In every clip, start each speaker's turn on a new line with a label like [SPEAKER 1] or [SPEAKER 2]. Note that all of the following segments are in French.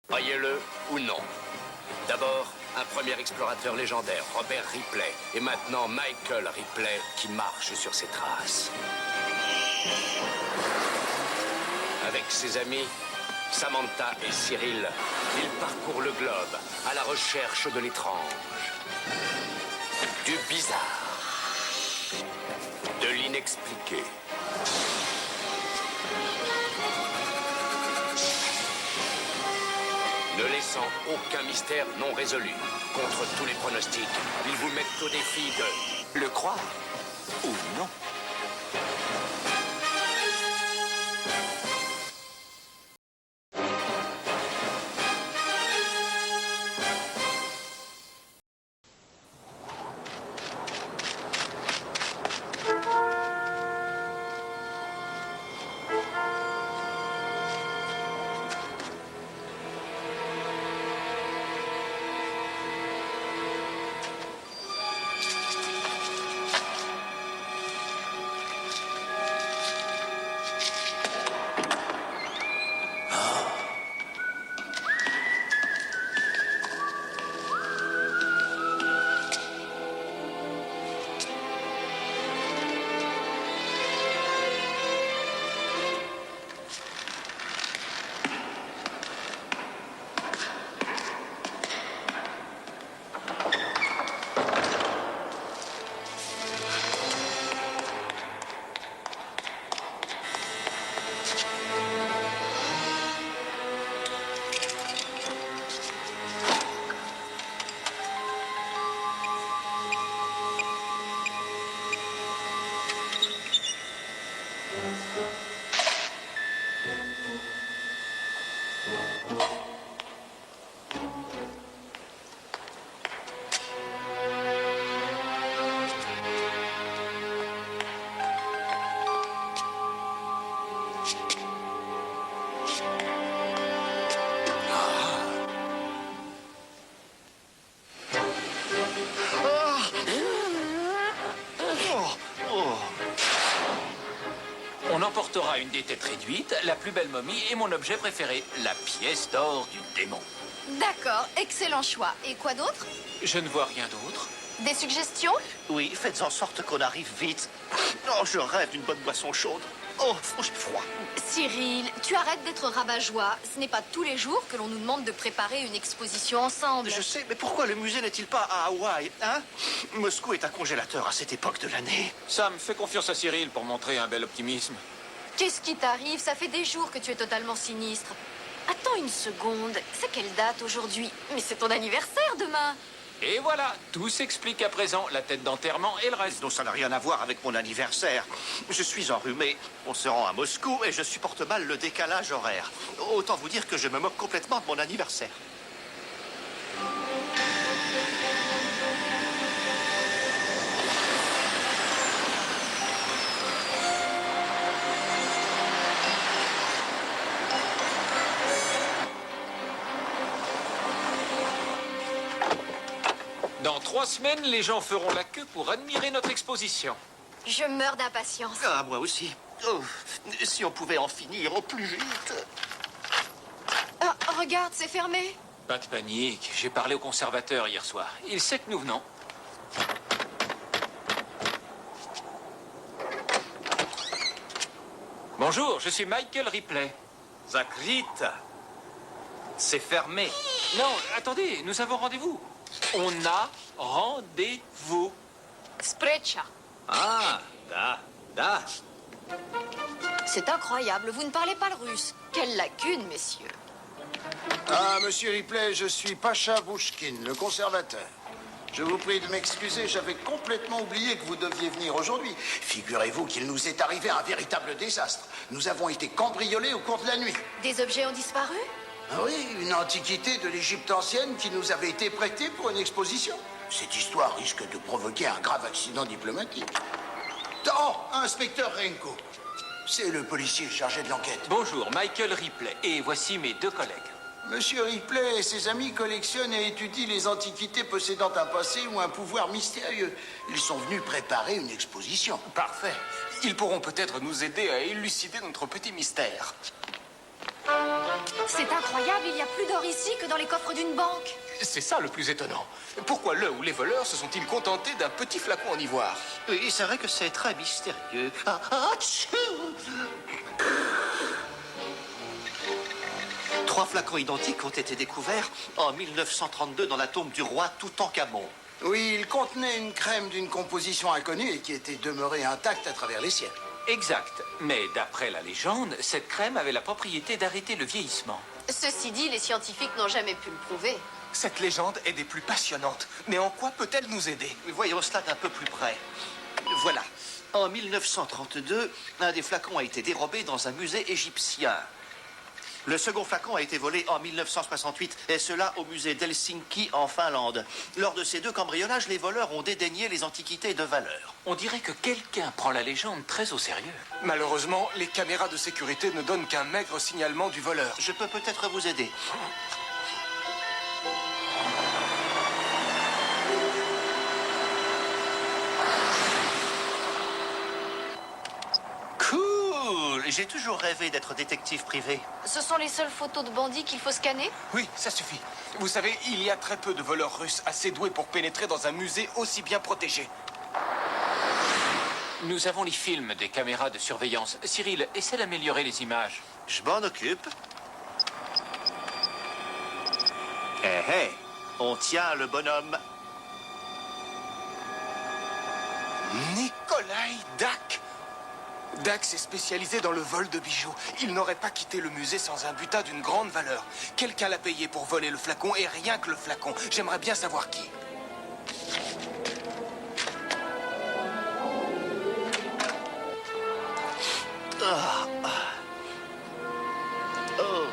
[SPEAKER 1] Croyez-le ou non. D'abord, un premier explorateur légendaire, Robert Ripley. Et maintenant, Michael Ripley, qui marche sur ses traces. Avec ses amis, Samantha et Cyril, ils parcourent le globe à la recherche de l'étrange, du bizarre, de l'inexpliqué. Ne laissant aucun mystère non résolu. Contre tous les pronostics, ils vous mettent au défi de le croire ou non.
[SPEAKER 2] On emportera une des têtes réduites, la plus belle momie et mon objet préféré, la pièce d'or du démon.
[SPEAKER 3] D'accord, excellent choix. Et quoi d'autre?
[SPEAKER 2] Je ne vois rien d'autre.
[SPEAKER 3] Des suggestions?
[SPEAKER 4] Oui, faites en sorte qu'on arrive vite. Oh, je rêve d'une bonne boisson chaude. Oh, j'ai froid.
[SPEAKER 3] Cyril, tu arrêtes d'être rabat-joie. Ce n'est pas tous les jours que l'on nous demande de préparer une exposition ensemble.
[SPEAKER 4] Je sais, mais pourquoi le musée n'est-il pas à Hawaï, hein? Moscou est un congélateur à cette époque de l'année.
[SPEAKER 2] Sam, fais confiance à Cyril pour montrer un bel optimisme.
[SPEAKER 3] Qu'est-ce qui t'arrive? Ça fait des jours que tu es totalement sinistre. Attends une seconde. C'est quelle date aujourd'hui? Mais c'est ton anniversaire demain.
[SPEAKER 2] Et voilà, tout s'explique à présent, la tête d'enterrement et le reste.
[SPEAKER 4] Non, ça n'a rien à voir avec mon anniversaire. Je suis enrhumé. On se rend à Moscou et je supporte mal le décalage horaire. Autant vous dire que je me moque complètement de mon anniversaire.
[SPEAKER 2] Dans 3 semaines, les gens feront la queue pour admirer notre exposition.
[SPEAKER 3] Je meurs d'impatience.
[SPEAKER 4] Ah, moi aussi. Oh, si on pouvait en finir au plus vite.
[SPEAKER 3] Ah, regarde, c'est fermé.
[SPEAKER 2] Pas de panique, j'ai parlé au conservateur hier soir. Il sait que nous venons. Bonjour, je suis Michael Ripley.
[SPEAKER 5] Zakrit, c'est fermé.
[SPEAKER 2] Non, attendez, nous avons rendez-vous. On a rendez-vous.
[SPEAKER 3] Sprecha.
[SPEAKER 5] Ah, da.
[SPEAKER 3] C'est incroyable, vous ne parlez pas le russe. Quelle lacune, messieurs.
[SPEAKER 6] Ah, monsieur Ripley, je suis Pacha Bouchkine, le conservateur. Je vous prie de m'excuser, j'avais complètement oublié que vous deviez venir aujourd'hui. Figurez-vous qu'il nous est arrivé un véritable désastre. Nous avons été cambriolés au cours de la nuit.
[SPEAKER 3] Des objets ont disparu?
[SPEAKER 6] Ah oui, une antiquité de l'Égypte ancienne qui nous avait été prêtée pour une exposition. Cette histoire risque de provoquer un grave accident diplomatique. Oh, inspecteur Renko. C'est le policier chargé de l'enquête.
[SPEAKER 2] Bonjour, Michael Ripley. Et voici mes 2 collègues.
[SPEAKER 6] Monsieur Ripley et ses amis collectionnent et étudient les antiquités possédant un passé ou un pouvoir mystérieux. Ils sont venus préparer une exposition.
[SPEAKER 5] Parfait. Ils pourront peut-être nous aider à élucider notre petit mystère.
[SPEAKER 3] C'est incroyable, il y a plus d'or ici que dans les coffres d'une banque.
[SPEAKER 7] C'est ça le plus étonnant. Pourquoi le ou les voleurs se sont-ils contentés d'un petit flacon en ivoire?
[SPEAKER 4] Oui, c'est vrai que c'est très mystérieux. Tchou! 3 flacons identiques ont été découverts en 1932 dans la tombe du roi Toutankhamon.
[SPEAKER 6] Oui, il contenait une crème d'une composition inconnue et qui était demeurée intacte à travers les siècles.
[SPEAKER 2] Exact. Mais d'après la légende, cette crème avait la propriété d'arrêter le vieillissement.
[SPEAKER 3] Ceci dit, les scientifiques n'ont jamais pu le prouver.
[SPEAKER 7] Cette légende est des plus passionnantes. Mais en quoi peut-elle nous aider?
[SPEAKER 4] Voyons cela d'un peu plus près. Voilà. En 1932, un des flacons a été dérobé dans un musée égyptien. Le second flacon a été volé en 1968, et cela au musée d'Helsinki en Finlande. Lors de ces 2 cambriolages, les voleurs ont dédaigné les antiquités de valeur.
[SPEAKER 2] On dirait que quelqu'un prend la légende très au sérieux.
[SPEAKER 7] Malheureusement, les caméras de sécurité ne donnent qu'un maigre signalement du voleur.
[SPEAKER 4] Je peux peut-être vous aider. Cool! J'ai toujours rêvé d'être détective privé.
[SPEAKER 3] Ce sont les seules photos de bandits qu'il faut scanner?
[SPEAKER 7] Oui, ça suffit. Vous savez, il y a très peu de voleurs russes assez doués pour pénétrer dans un musée aussi bien protégé.
[SPEAKER 2] Nous avons les films des caméras de surveillance. Cyril, essaie d'améliorer les images.
[SPEAKER 4] Je m'en occupe. Hé, on tient le bonhomme.
[SPEAKER 7] Nikolai Dak. Dak s'est spécialisé dans le vol de bijoux. Il n'aurait pas quitté le musée sans un butin d'une grande valeur. Quelqu'un l'a payé pour voler le flacon, et rien que le flacon. J'aimerais bien savoir qui.
[SPEAKER 4] Oh.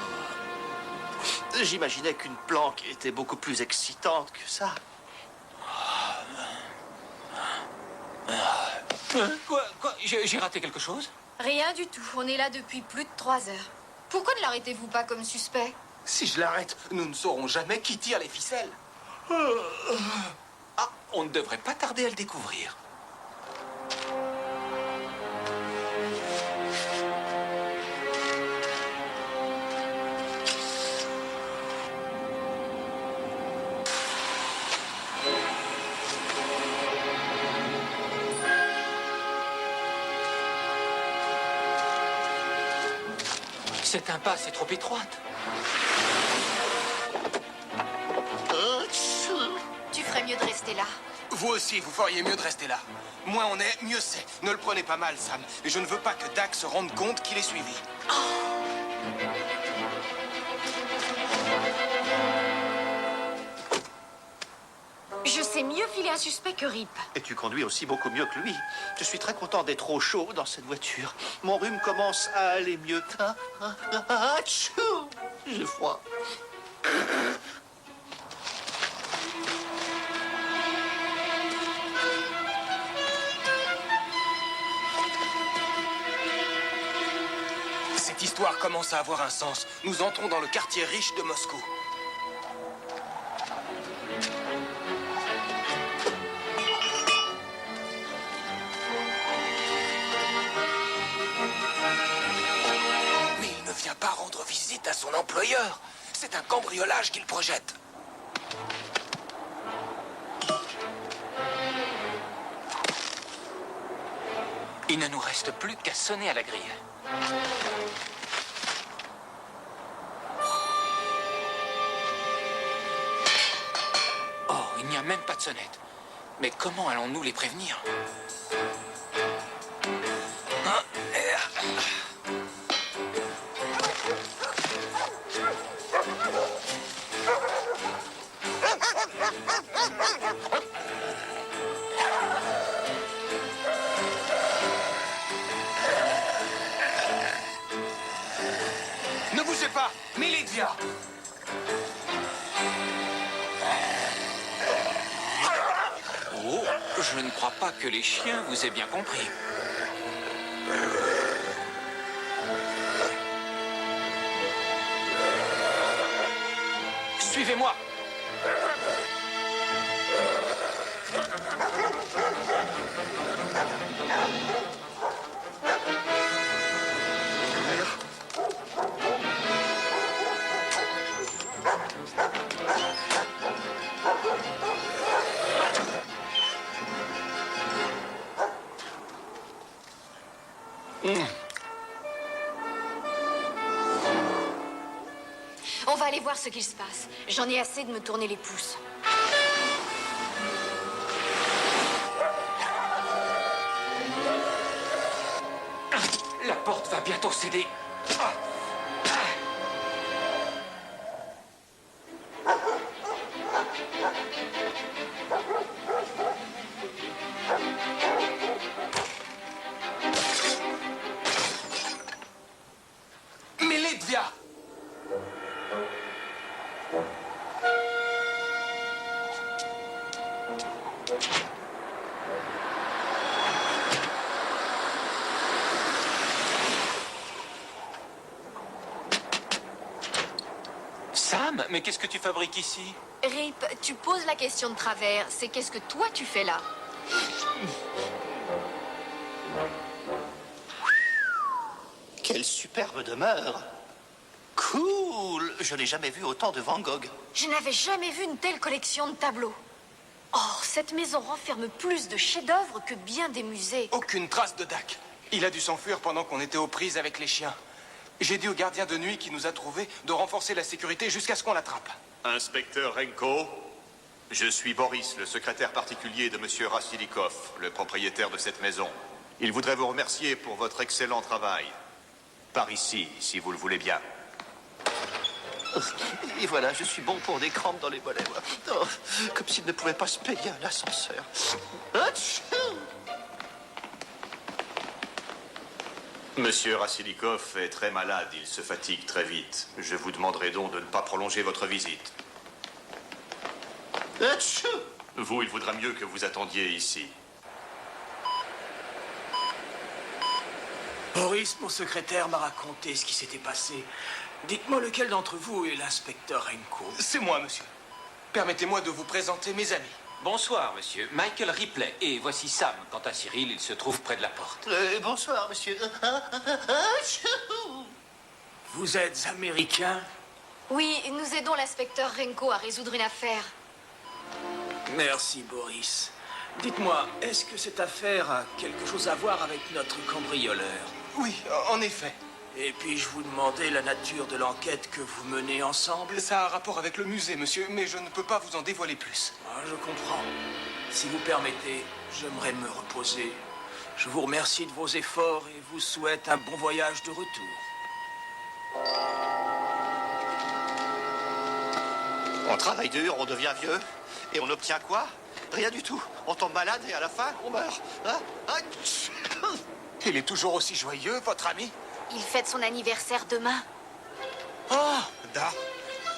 [SPEAKER 4] J'imaginais qu'une planque était beaucoup plus excitante que ça.
[SPEAKER 2] Quoi? J'ai raté quelque chose?
[SPEAKER 3] Rien du tout. On est là depuis plus de 3 heures. Pourquoi ne l'arrêtez-vous pas comme suspect?
[SPEAKER 7] Si je l'arrête, nous ne saurons jamais qui tire les ficelles.
[SPEAKER 2] Ah, on ne devrait pas tarder à le découvrir. Cette impasse est trop étroite.
[SPEAKER 3] Tu ferais mieux de rester là.
[SPEAKER 7] Vous aussi, vous feriez mieux de rester là. Moins on est, mieux c'est. Ne le prenez pas mal, Sam. Et je ne veux pas que Dak se rende compte qu'il est suivi.
[SPEAKER 3] Je sais mieux filer un suspect que Rip.
[SPEAKER 4] Et tu conduis aussi beaucoup mieux que lui. Je suis très content d'être au chaud dans cette voiture. Mon rhume commence à aller mieux. Tchou! J'ai froid.
[SPEAKER 7] Cette histoire commence à avoir un sens. Nous entrons dans le quartier riche de Moscou. Mais il ne vient pas rendre visite à son employeur. C'est un cambriolage qu'il projette.
[SPEAKER 2] Il ne nous reste plus qu'à sonner à la grille. Oh, il n'y a même pas de sonnette. Mais comment allons-nous les prévenir?
[SPEAKER 7] Ne bougez pas, Militia!
[SPEAKER 2] Oh, je ne crois pas que les chiens vous aient bien compris. Suivez-moi.
[SPEAKER 3] On va aller voir ce qu'il se passe. J'en ai assez de me tourner les pouces.
[SPEAKER 2] La porte va bientôt céder.
[SPEAKER 7] Mélithia!
[SPEAKER 2] Sam, mais qu'est-ce que tu fabriques ici?
[SPEAKER 3] Rip, tu poses la question de travers. C'est qu'est-ce que toi tu fais là?
[SPEAKER 4] Quelle superbe demeure! Cool! Je n'ai jamais vu autant de Van Gogh.
[SPEAKER 3] Je n'avais jamais vu une telle collection de tableaux. Oh, cette maison renferme plus de chefs-d'œuvre que bien des musées.
[SPEAKER 7] Aucune trace de Dak. Il a dû s'enfuir pendant qu'on était aux prises avec les chiens. J'ai dit au gardien de nuit qui nous a trouvés de renforcer la sécurité jusqu'à ce qu'on l'attrape.
[SPEAKER 8] Inspecteur Renko, je suis Boris, le secrétaire particulier de Monsieur Rassilikov, le propriétaire de cette maison. Il voudrait vous remercier pour votre excellent travail. Par ici, si vous le voulez bien.
[SPEAKER 4] Et voilà, je suis bon pour des crampes dans les mollets, moi. Oh, comme s'il ne pouvait pas se payer un ascenseur. Atchou!
[SPEAKER 8] Monsieur Rassilikov est très malade, il se fatigue très vite. Je vous demanderai donc de ne pas prolonger votre visite.
[SPEAKER 4] Atchou!
[SPEAKER 8] Vous, il vaudra mieux que vous attendiez ici.
[SPEAKER 9] Boris, mon secrétaire, m'a raconté ce qui s'était passé. Dites-moi lequel d'entre vous est l'inspecteur Renko.
[SPEAKER 7] C'est moi, monsieur. Permettez-moi de vous présenter mes amis.
[SPEAKER 2] Bonsoir, monsieur. Michael Ripley. Et voici Sam. Quant à Cyril, il se trouve près de la porte.
[SPEAKER 4] Bonsoir, monsieur. Atchou!
[SPEAKER 9] Vous êtes américain?
[SPEAKER 3] Oui, nous aidons l'inspecteur Renko à résoudre une affaire.
[SPEAKER 9] Merci, Boris. Dites-moi, est-ce que cette affaire a quelque chose à voir avec notre cambrioleur?
[SPEAKER 7] Oui, en effet.
[SPEAKER 9] Et puis-je vous demander la nature de l'enquête que vous menez ensemble?
[SPEAKER 7] Ça a un rapport avec le musée, monsieur, mais je ne peux pas vous en dévoiler plus.
[SPEAKER 9] Ah, je comprends. Si vous permettez, j'aimerais me reposer. Je vous remercie de vos efforts et vous souhaite un bon voyage de retour.
[SPEAKER 4] On travaille dur, on devient vieux. Et on obtient quoi? Rien du tout. On tombe malade et à la fin, on meurt. Hein? Atchou!
[SPEAKER 7] Il est toujours aussi joyeux, votre ami?
[SPEAKER 3] Il fête son anniversaire demain.
[SPEAKER 7] Ah, Da,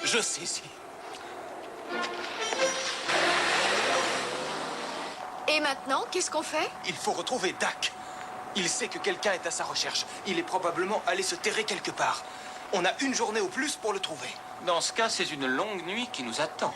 [SPEAKER 7] je saisis.
[SPEAKER 3] Et maintenant, qu'est-ce qu'on fait?
[SPEAKER 7] Il faut retrouver Dak. Il sait que quelqu'un est à sa recherche. Il est probablement allé se terrer quelque part. On a une journée au plus pour le trouver.
[SPEAKER 2] Dans ce cas, c'est une longue nuit qui nous attend.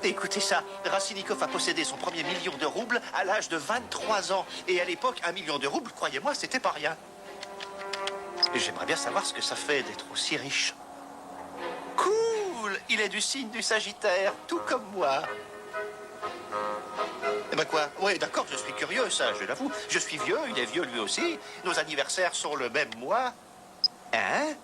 [SPEAKER 4] Écoutez ça, Rassilikov a possédé son premier million de roubles à l'âge de 23 ans. Et à l'époque, 1 million de roubles, croyez-moi, c'était pas rien. Et j'aimerais bien savoir ce que ça fait d'être aussi riche. Cool! Il est du signe du Sagittaire, tout comme moi. Eh ben quoi? Oui, d'accord, je suis curieux, ça, je l'avoue. Je suis vieux, il est vieux lui aussi. Nos anniversaires sont le même mois. Hein?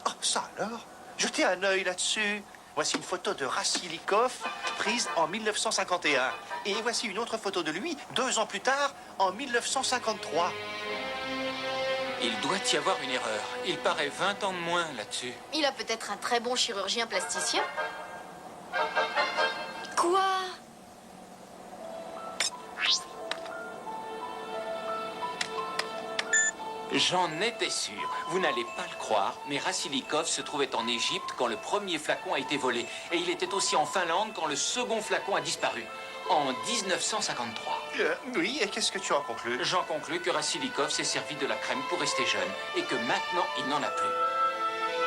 [SPEAKER 4] Oh, ça alors? Jetez un œil là-dessus. Voici une photo de Rassilikov prise en 1951. Et voici une autre photo de lui 2 ans plus tard, en 1953.
[SPEAKER 2] Il doit y avoir une erreur. Il paraît 20 ans de moins là-dessus.
[SPEAKER 3] Il a peut-être un très bon chirurgien plasticien. Quoi?
[SPEAKER 2] J'en étais sûr. Vous n'allez pas le croire, mais Rassilikov se trouvait en Égypte quand le premier flacon a été volé. Et il était aussi en Finlande quand le second flacon a disparu. En 1953.
[SPEAKER 4] Oui, et qu'est-ce que tu en conclus?
[SPEAKER 2] J'en conclus que Rassilikov s'est servi de la crème pour rester jeune. Et que maintenant, il n'en a plus.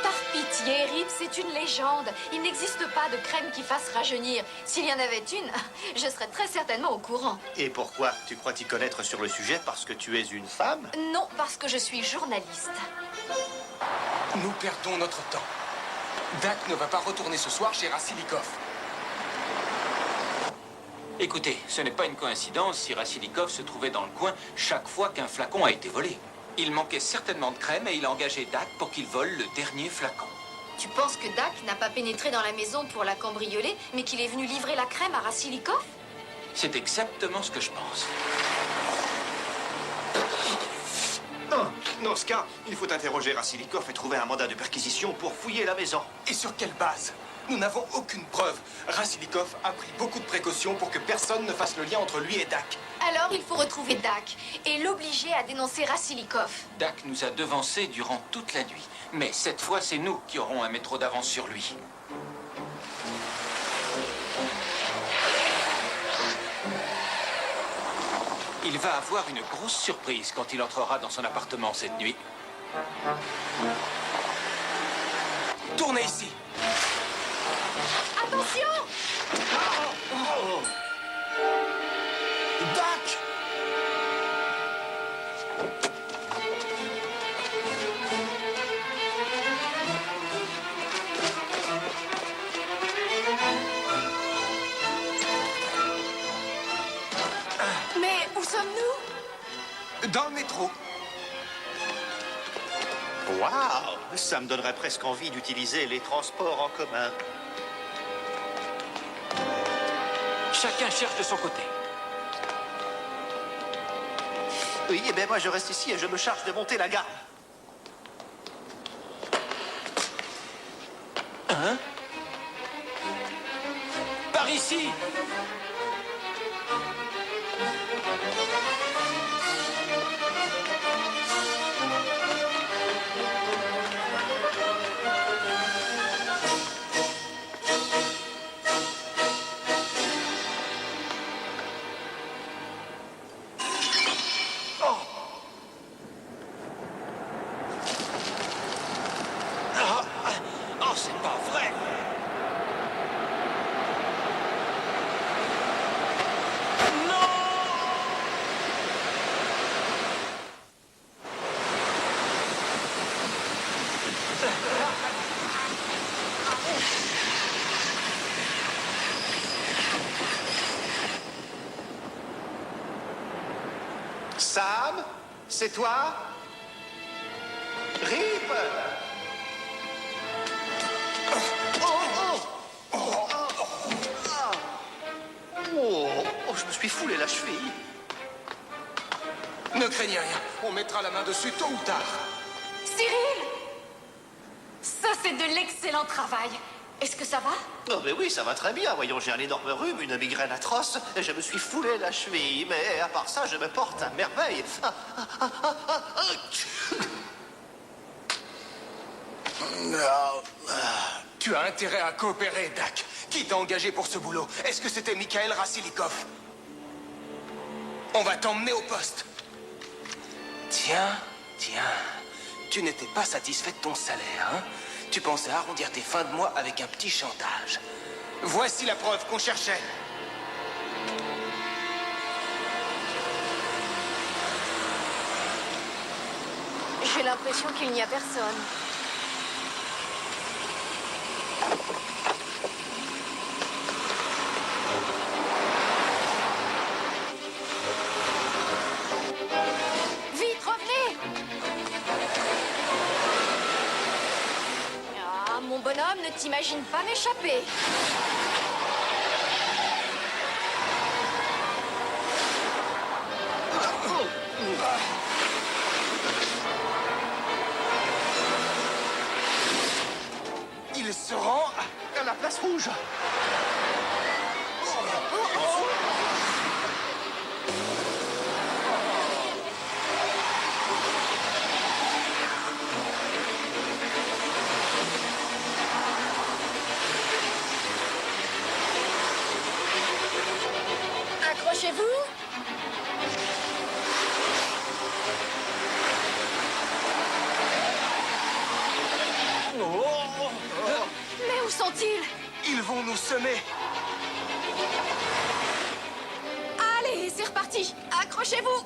[SPEAKER 3] Par pitié, Rip, c'est une légende. Il n'existe pas de crème qui fasse rajeunir. S'il y en avait une, je serais très certainement au courant.
[SPEAKER 4] Et pourquoi? Tu crois t'y connaître sur le sujet parce que tu es une femme?
[SPEAKER 3] Non, parce que je suis journaliste.
[SPEAKER 7] Nous perdons notre temps. Dak ne va pas retourner ce soir chez Rassilikov.
[SPEAKER 2] Écoutez, ce n'est pas une coïncidence si Rassilikov se trouvait dans le coin chaque fois qu'un flacon a été volé. Il manquait certainement de crème et il a engagé Dak pour qu'il vole le dernier flacon.
[SPEAKER 3] Tu penses que Dak n'a pas pénétré dans la maison pour la cambrioler, mais qu'il est venu livrer la crème à Rassilikov?
[SPEAKER 2] C'est exactement ce que je pense.
[SPEAKER 4] Non, dans ce cas, il faut interroger Rassilikov et trouver un mandat de perquisition pour fouiller la maison.
[SPEAKER 7] Et sur quelle base? Nous n'avons aucune preuve. Rassilikov a pris beaucoup de précautions pour que personne ne fasse le lien entre lui et Dak.
[SPEAKER 3] Alors il faut retrouver Dak et l'obliger à dénoncer Rassilikov.
[SPEAKER 2] Dak nous a devancés durant toute la nuit. Mais cette fois, c'est nous qui aurons un métro d'avance sur lui. Il va avoir une grosse surprise quand il entrera dans son appartement cette nuit.
[SPEAKER 7] Tournez ici.
[SPEAKER 3] Attention!
[SPEAKER 7] Dak!
[SPEAKER 3] Mais où sommes-nous?
[SPEAKER 7] Dans le métro.
[SPEAKER 4] Waouh! Ça me donnerait presque envie d'utiliser les transports en commun.
[SPEAKER 2] Chacun cherche de son côté.
[SPEAKER 4] Oui, eh bien moi je reste ici et je me charge de monter la garde.
[SPEAKER 2] Hein? Par ici! Oh, c'est pas vrai!
[SPEAKER 4] Sam, c'est toi? Rip! Oh, je me suis foulé la cheville.
[SPEAKER 7] Ne craignez rien. On mettra la main dessus tôt ou tard.
[SPEAKER 3] Cyril! Ça, c'est de l'excellent travail. Est-ce que ça va?
[SPEAKER 4] Oh, mais oui, ça va très bien. Voyons, j'ai un énorme rhume, une migraine atroce, et je me suis foulé la cheville. Mais à part ça, je me porte à merveille.
[SPEAKER 7] Tu as intérêt à coopérer, Dak. Qui t'a engagé pour ce boulot? Est-ce que c'était Mikhail Rassilikov? On va t'emmener au poste. Tiens. Tu n'étais pas satisfait de ton salaire, hein? Tu pensais arrondir tes fins de mois avec un petit chantage. Voici la preuve qu'on cherchait.
[SPEAKER 3] J'ai l'impression qu'il n'y a personne. Vite, revenez! Ah, mon bonhomme, ne t'imagine pas m'échapper.
[SPEAKER 7] Il se rend
[SPEAKER 4] À la place rouge.
[SPEAKER 3] Accrochez-vous. Mais où sont-ils?
[SPEAKER 7] Ils vont nous semer.
[SPEAKER 3] Allez, c'est reparti. Accrochez-vous.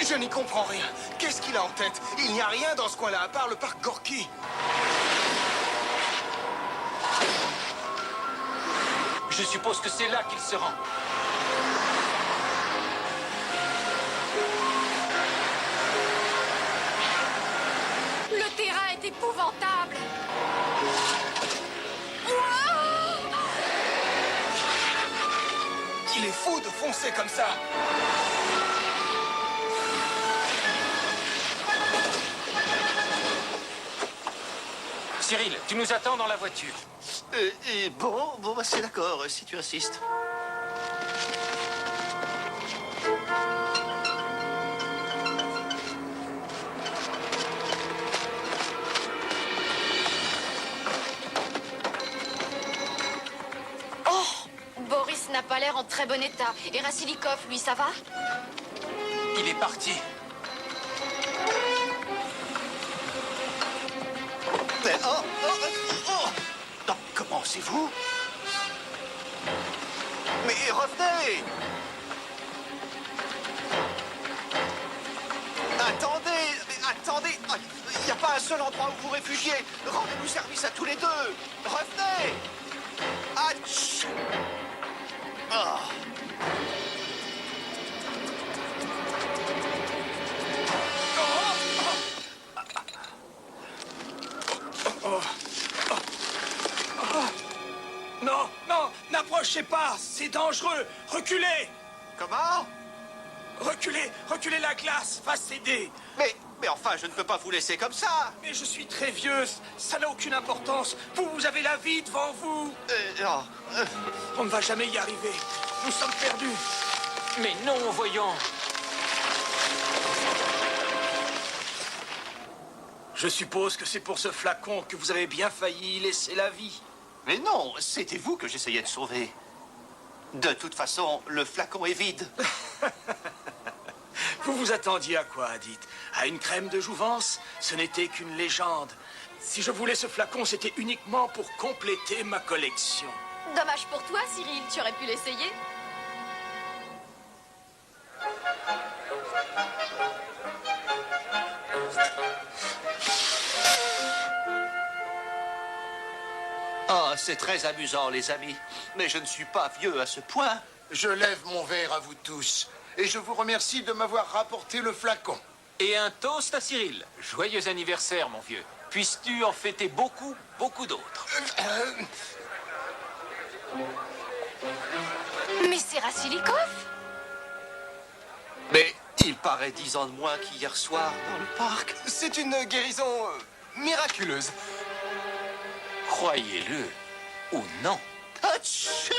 [SPEAKER 7] Je n'y comprends rien. Qu'est-ce qu'il a en tête? Il n'y a rien dans ce coin-là, à part le parc Gorky.
[SPEAKER 2] Je suppose que c'est là qu'il se rend.
[SPEAKER 3] Le terrain est épouvantable. Wow!
[SPEAKER 7] Il est fou de foncer comme ça.
[SPEAKER 2] Cyril, tu nous attends dans la voiture.
[SPEAKER 4] Bon, bah, c'est d'accord, si tu insistes.
[SPEAKER 3] Oh, Boris n'a pas l'air en très bon état. Et Rassilikov, lui, ça va?
[SPEAKER 2] Il est parti.
[SPEAKER 4] Mais non, comment c'est vous? Mais revenez! Attendez! Il n'y a pas un seul endroit où vous réfugiez. Rendez-nous service à tous les deux. Revenez! Atch! Ah.
[SPEAKER 7] Non, non, n'approchez pas, c'est dangereux. Reculez,
[SPEAKER 4] Comment?
[SPEAKER 7] reculez la glace, va céder.
[SPEAKER 4] Mais enfin, je ne peux pas vous laisser comme ça.
[SPEAKER 7] Mais je suis très vieux, ça n'a aucune importance. Vous avez la vie devant vous.
[SPEAKER 4] Non.
[SPEAKER 7] On ne va jamais y arriver. Nous sommes perdus.
[SPEAKER 2] Mais non, voyons.
[SPEAKER 7] Je suppose que c'est pour ce flacon que vous avez bien failli y laisser la vie.
[SPEAKER 4] Mais non, c'était vous que j'essayais de sauver. De toute façon, le flacon est vide.
[SPEAKER 7] Vous vous attendiez à quoi, Hadith? À une crème de jouvence? Ce n'était qu'une légende. Si je voulais ce flacon, c'était uniquement pour compléter ma collection.
[SPEAKER 3] Dommage pour toi, Cyril. Tu aurais pu l'essayer.
[SPEAKER 4] Ah, c'est très amusant, les amis. Mais je ne suis pas vieux à ce point.
[SPEAKER 6] Je lève mon verre à vous tous. Et je vous remercie de m'avoir rapporté le flacon.
[SPEAKER 2] Et un toast à Cyril. Joyeux anniversaire, mon vieux. Puisses-tu en fêter beaucoup, beaucoup d'autres.
[SPEAKER 3] Mais c'est Rassilikov.
[SPEAKER 4] Mais il paraît 10 ans de moins qu'hier soir dans le parc.
[SPEAKER 7] C'est une guérison miraculeuse.
[SPEAKER 2] Croyez-le ou non.
[SPEAKER 4] Atch!